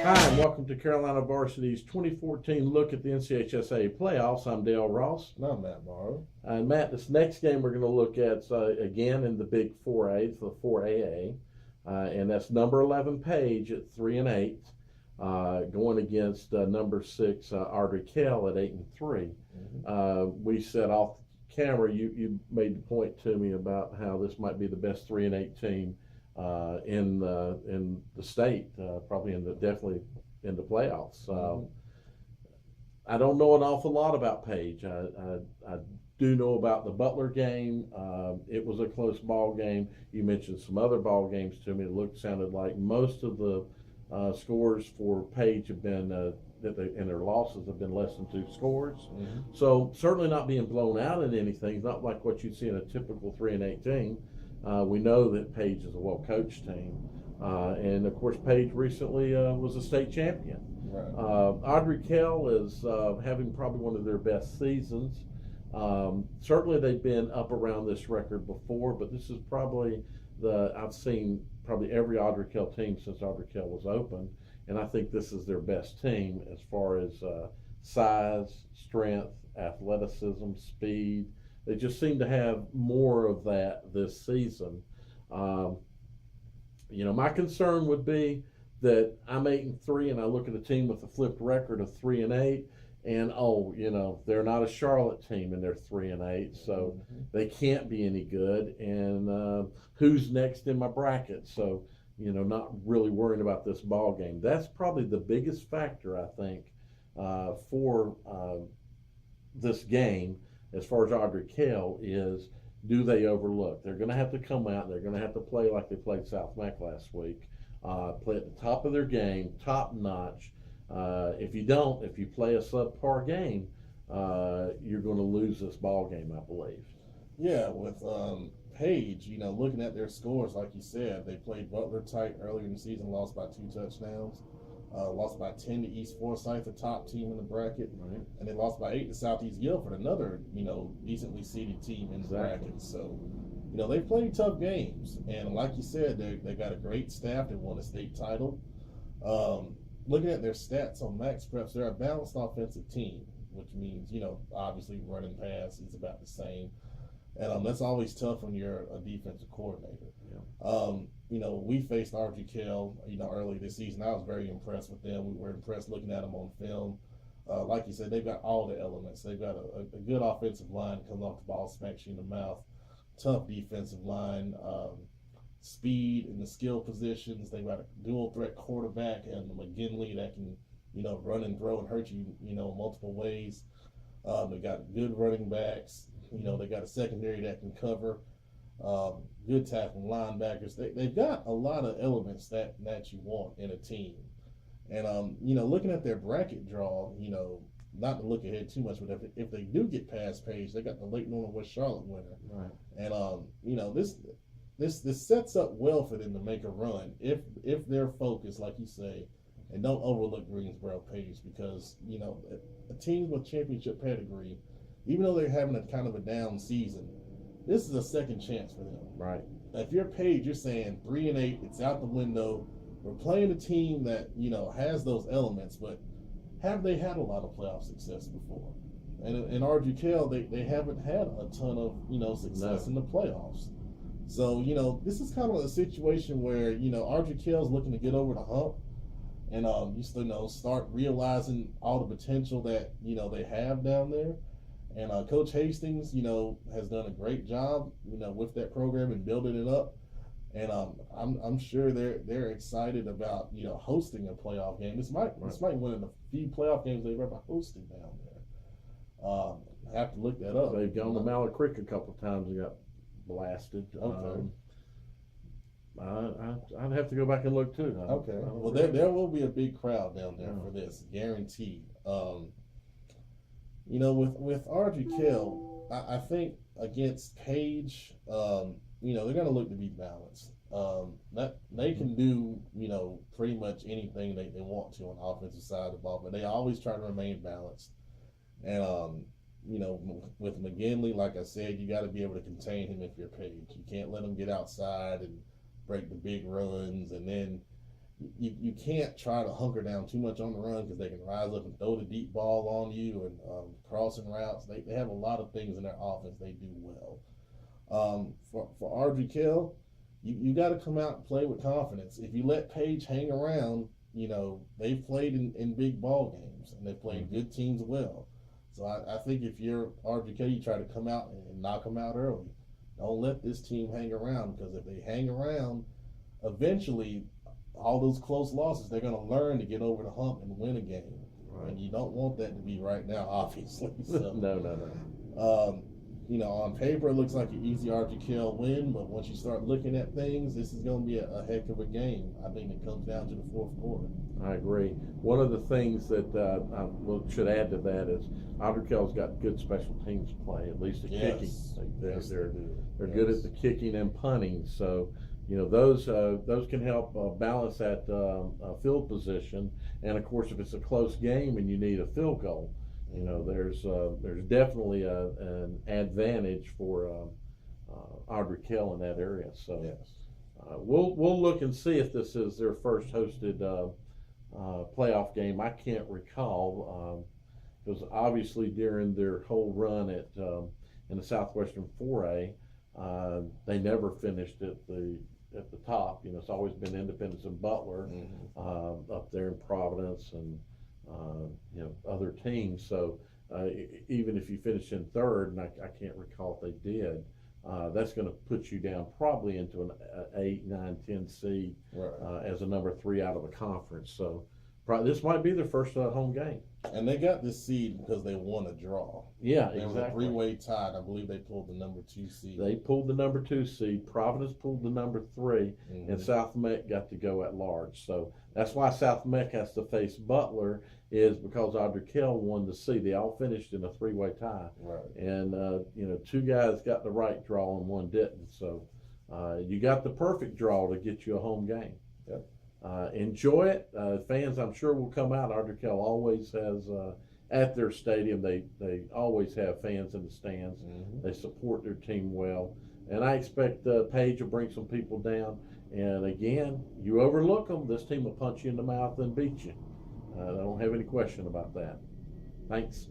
Hi, and welcome to Carolina Varsity's 2014 look at the NCHSAA playoffs. I'm Dale Ross. And I'm Matt Morrow. And Matt, this next game we're going to look at again in the Big 4A, the 4AA, and that's number 11 Page at 3-8, going against number 6 Ardrey Kell at 8-3. We said off camera, you made the point to me about how this might be the best 3-8 team in the state, probably definitely in the playoffs. I don't know an awful lot about Page. I do know about the Butler game. It was a close ball game. You mentioned some other ball games to me. It sounded like most of the scores for Page have been and their losses have been less than 2 scores. So certainly not being blown out in anything. It's not like what you'd see in a typical 3-8 team. We know that Page is a well-coached team. And, of course, Page recently was a state champion. Right. Ardrey Kell is having probably one of their best seasons. Certainly they've been up around this record before, but this is probably I've seen probably every Ardrey Kell team since Ardrey Kell was open, and I think this is their best team as far as size, strength, athleticism, speed. They just seem to have more of that this season. My concern would be that I'm 8-3 and I look at a team with a flipped record of 3-8, and they're not a Charlotte team and they're 3-8, so they can't be any good. And who's next in my bracket? So not really worrying about this ball game. That's probably the biggest factor, I think, for this game. As far as Ardrey Kell is, do they overlook? They're going to have to come out. They're going to have to play like they played South Mac last week. Play at the top of their game, top notch. If you play a subpar game, you're going to lose this ball game, I believe. Yeah, with Page, looking at their scores, like you said, they played Butler tight earlier in the season, lost by 2 touchdowns. Lost by 10 to East Forsyth, the top team in the bracket, right. And they lost by 8 to Southeast Guilford, another decently seeded team in the bracket. So, they played tough games, and like you said, they got a great staff. They won a state title. Looking at their stats on Max Preps, they're a balanced offensive team, which means obviously running pass is about the same, and that's always tough when you're a defensive coordinator. Yeah. We faced Ardrey Kell, early this season. I was very impressed with them. We were impressed looking at them on film. Like you said, they've got all the elements. They've got a good offensive line, comes off the ball, smacks you in the mouth. Tough defensive line, speed in the skill positions. They've got a dual threat quarterback and McGinley that can, run and throw and hurt you, multiple ways. They got good running backs. They got a secondary that can cover. Good tackling linebackers. They've got a lot of elements that you want in a team. And, looking at their bracket draw, not to look ahead too much, but if they do get past Page, they got the Lake Norman West Charlotte winner. Right. And, this sets up well for them to make a run if they're focused, like you say, and don't overlook Greensboro Page, because, a team with championship pedigree, even though they're having a kind of a down season, this is a second chance for them. Right. If you're Page, you're saying 3-8, it's out the window. We're playing a team that, has those elements, but have they had a lot of playoff success before? And in Ardrey Kell, they haven't had a ton of, success in the playoffs. So, this is kind of a situation where, Ardrey Kell's looking to get over the hump and, start realizing all the potential that, they have down there. And Coach Hastings, has done a great job, with that program and building it up. And I'm sure they're excited about, hosting a playoff game. This might one of the few playoff games they've ever hosted down there. I have to look that up. They've gone to Mallard Creek a couple of times and got blasted. Okay. I'd have to go back and look too. Okay. Well, there will be a big crowd down there for this, guaranteed. With Ardrey Kell, I think against Page, they're going to look to be balanced. They can do, pretty much anything they want to on the offensive side of the ball, but they always try to remain balanced. And, with McGinley, like I said, you got to be able to contain him if you're Page. You can't let him get outside and break the big runs, and then you can't try to hunker down too much on the run because they can rise up and throw the deep ball on you and crossing routes. They have a lot of things in their offense they do well. For Ardrey Kell, you got to come out and play with confidence. If you let Page hang around, they've played in big ball games and they've played good teams well. So I think if you're Ardrey Kell, you try to come out and knock them out early. Don't let this team hang around, because if they hang around, eventually all those close losses, they're going to learn to get over the hump and win a game. Right. And you don't want that to be right now, obviously. So, No. On paper, it looks like an easy Ardrey Kell win, but once you start looking at things, this is going to be a heck of a game. I think it comes down to the fourth quarter. I agree. One of the things that I should add to that is Ardrey Kell's got good special teams play, at least the kicking. They're good at the kicking and punting, so those can help balance that field position. And of course, if it's a close game and you need a field goal, there's definitely an advantage for Ardrey Kell in that area. So we'll look and see if this is their first hosted playoff game. I can't recall, because obviously during their whole run in the Southwestern 4A, they never finished at the top. It's always been Independence and Butler up there in Providence and other teams. So even if you finish in third, and I can't recall if they did, that's going to put you down probably into an 8, 9, 10 seed as a number 3 out of a conference. So this might be their first home game. And they got this seed because they won a draw. Yeah, There exactly. was a 3-way tie. I believe they pulled the number 2 seed. They pulled the number 2 seed. Providence pulled the number 3, and South Meck got to go at large. So that's why South Meck has to face Butler, is because Ardrey Kell won the seed. They all finished in a 3-way tie. Right. And 2 guys got the right draw and 1 didn't. So you got the perfect draw to get you a home game. Yep. Enjoy it. Fans, I'm sure, will come out. Ardrey Kell always has, at their stadium, they always have fans in the stands. They support their team well. And I expect Page will bring some people down. And again, you overlook them, this team will punch you in the mouth and beat you. I don't have any question about that. Thanks.